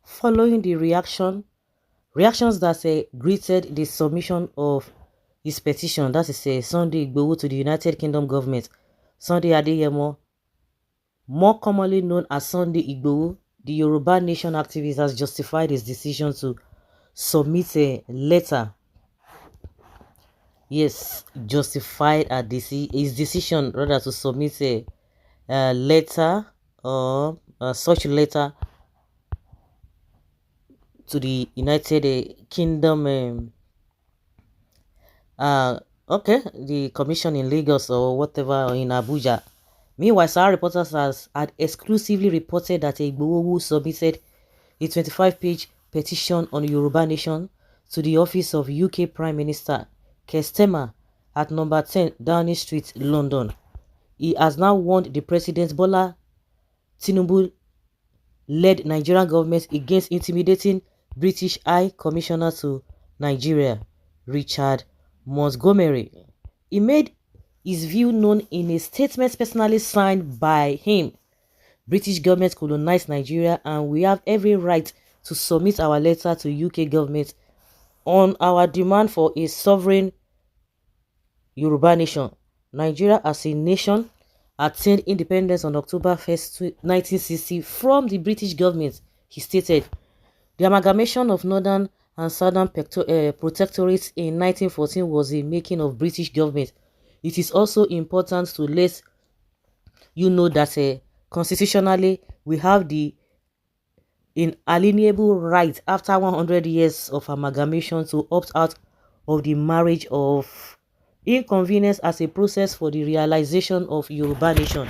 following the reactions that greeted the submission of his petition, that is Sunday Igboho, to the United Kingdom government. Sunday Adeyemo, more commonly known as Sunday Igboho, the Yoruba Nation activist, has justified his decision to submit a letter. Yes, justified his decision rather to submit a letter or such letter to the United Kingdom okay, the commission in Lagos or whatever, or in Abuja. Meanwhile, Sahara reporters had exclusively reported that Igboho, who submitted a 25-page petition on Yoruba Nation to the office of UK Prime Minister Keir Starmer at number 10 Downing Street, London. He has now warned the President Bola Tinubu-led Nigerian government against intimidating British High Commissioner to Nigeria, Richard Montgomery. He made his view known in a statement personally signed by him. British government colonized Nigeria and we have every right to submit our letter to UK government on our demand for a sovereign Yoruba nation. Nigeria as a nation attained independence on October 1st, 1960 from the British government, he stated. The amalgamation of northern and southern protectorates in 1914 was the making of British government. It is also important to let you know that constitutionally we have the inalienable right after 100 years of amalgamation to opt out of the marriage of inconvenience as a process for the realization of Yoruba nation.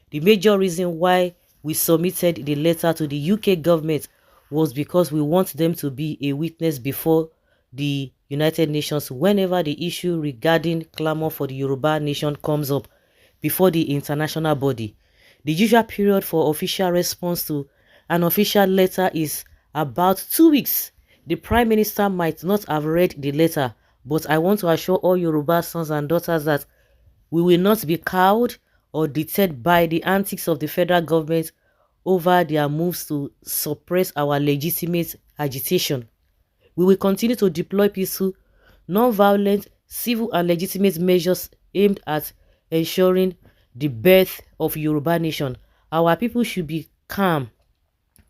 The major reason why we submitted the letter to the UK government was because we want them to be a witness before the United Nations whenever the issue regarding clamor for the Yoruba nation comes up before the international body. The usual period for official response to an official letter is about 2 weeks. The Prime Minister might not have read the letter, but I want to assure all Yoruba sons and daughters that we will not be cowed or deterred by the antics of the federal government over their moves to suppress our legitimate agitation. We will continue to deploy peaceful, non-violent, civil and legitimate measures aimed at ensuring the birth of Yoruba nation. Our people should be calm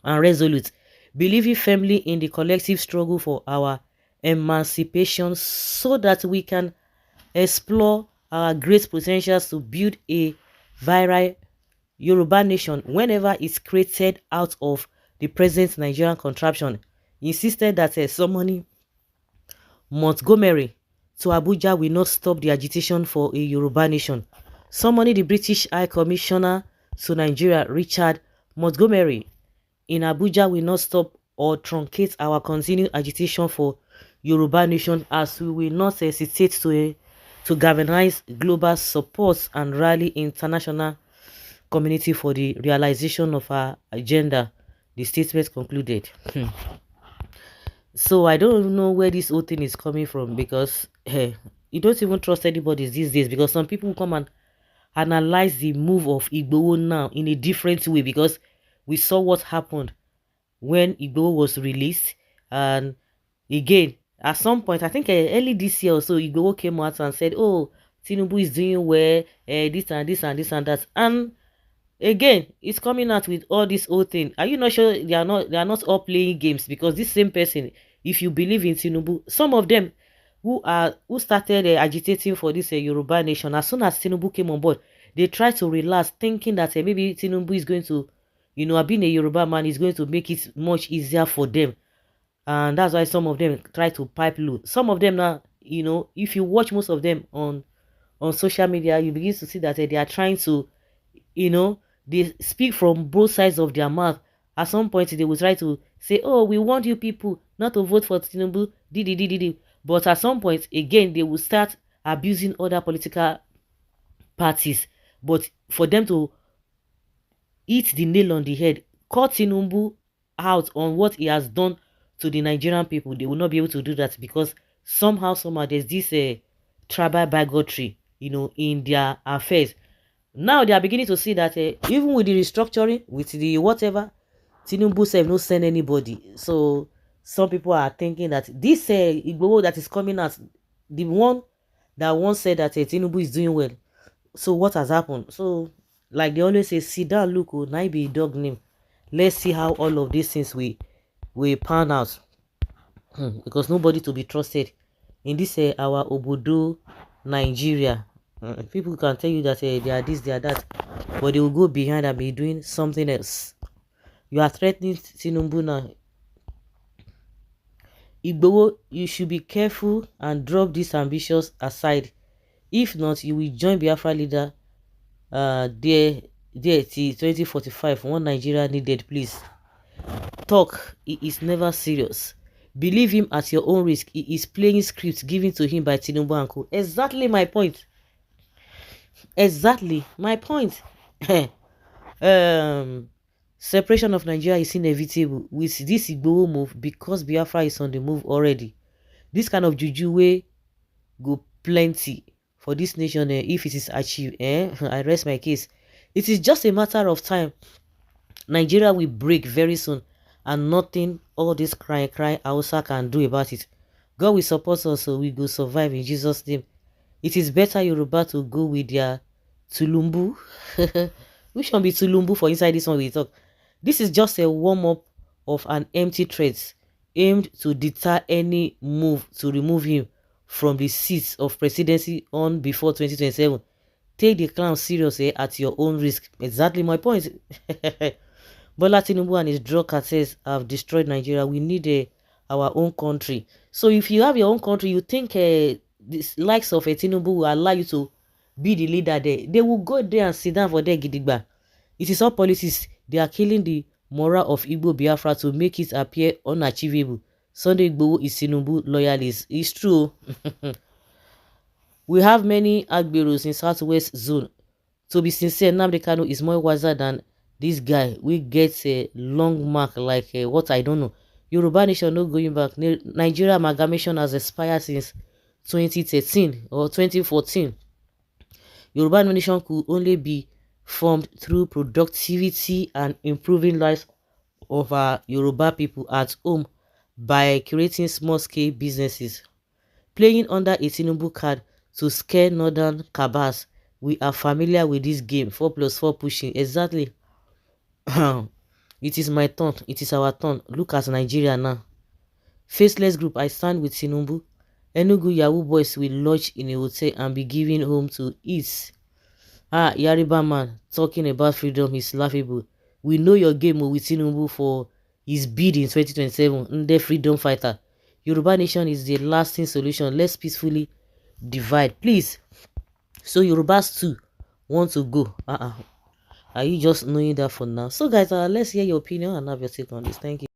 and resolute, believing firmly in the collective struggle for our emancipation so that we can explore our great potentials to build a virile Yoruba nation whenever it's created out of the present Nigerian contraption. He insisted that summoning Montgomery to Abuja will not stop the agitation for a Yoruba nation. Summoning the British High Commissioner to Nigeria, Richard Montgomery, in Abuja will not stop or truncate our continued agitation for Yoruba nation, as we will not hesitate to galvanize global support and rally international community for the realization of our agenda, the statement concluded. So I don't know where this whole thing is coming from, because you don't even trust anybody these days, because some people come and analyze the move of Igboho now in a different way, because we saw what happened when Igboho was released. And again, at some point, I think early this year or so, Igboho came out and said, oh, Tinubu is doing well, this and this and this and that. And again, it's coming out with all this whole thing. Are you not sure they are not all playing games? Because this same person, if you believe in Tinubu, some of them who started agitating for this Yoruba nation, as soon as Tinubu came on board, they tried to relax, thinking that maybe Tinubu is going to, being a Yoruba man is going to make it much easier for them. And that's why some of them try to pipe low. Some of them now, if you watch most of them on social media, you begin to see that they are trying to, they speak from both sides of their mouth. At some point, they will try to say, oh, we want you people not to vote for Tinubu, but at some point, again, they will start abusing other political parties. But for them to hit the nail on the head, call Tinubu out on what he has done to the Nigerian people, they will not be able to do that, because somehow there's this tribal bigotry, in their affairs. Now they are beginning to see that even with the restructuring, with the whatever, Tinubu self no send anybody. So some people are thinking that this Igboho that is coming out, the one that once said that Tinubu is doing well. So what has happened? So like they always say, sit down, look, oh, now be dog name. Let's see how all of these things we pan out. Because nobody to be trusted in this our Obodo Nigeria. People can tell you that they are this, they are that, but they will go behind and be doing something else. You are threatening Tinubu now. Igboho, you should be careful and drop this ambitions aside. If not, you will join Biafra leader there till 2045. One Nigeria needed, please. Talk, he is never serious. Believe him at your own risk. He is playing scripts given to him by Tinubu and co. Exactly my point. Exactly my point. um Separation of Nigeria is inevitable with this Igboho move because Biafra is on the move already. This kind of juju way go plenty for this nation if it is achieved. I rest my case. It is just a matter of time. Nigeria will break very soon, and nothing all this crying Hausa can do about it. God will support us so we go survive in Jesus' name. It is better Yoruba to go with their Tulumbu. Which one be Tulumbu for inside this one we talk? This is just a warm-up of an empty threat aimed to deter any move to remove him from the seats of presidency on before 2027. Take the clown serious at your own risk. Exactly my point. Bola Tinubu and his drug cartels have destroyed Nigeria. We need our own country. So if you have your own country, you think this likes of Tinubu will allow you to be the leader there. They will go there and sit down for their gidigba. It is all policies. They are killing the moral of Igbo Biafra to make it appear unachievable. Sunday Igboho is Tinubu loyalist. It's true. We have many Agberos in Southwest Zone. To be sincere, Nnamdi Kanu is more wiser than this guy. We get a long mark like what I don't know. Yoruba nation no going back. Nigeria amalgamation has expired since 2013 or 2014. Yoruba nation could only be formed through productivity and improving lives of our Yoruba people at home by creating small-scale businesses. Playing under a Tinubu card to scare northern cabals. We are familiar with this game. 4+4 pushing. Exactly. It is my turn. It is our turn. Look at Nigeria now. Faceless group. I stand with Tinubu. Enugu Yahoo boys will lodge in a hotel and be given home to eat. Yariba man talking about freedom is laughable. We know your game with Tinubu for his bid in 2027. The freedom fighter. Yoruba nation is the lasting solution. Let's peacefully divide, please. So Yorubas too want to go. Are you just knowing that for now? So guys, let's hear your opinion and have your take on this. Thank you.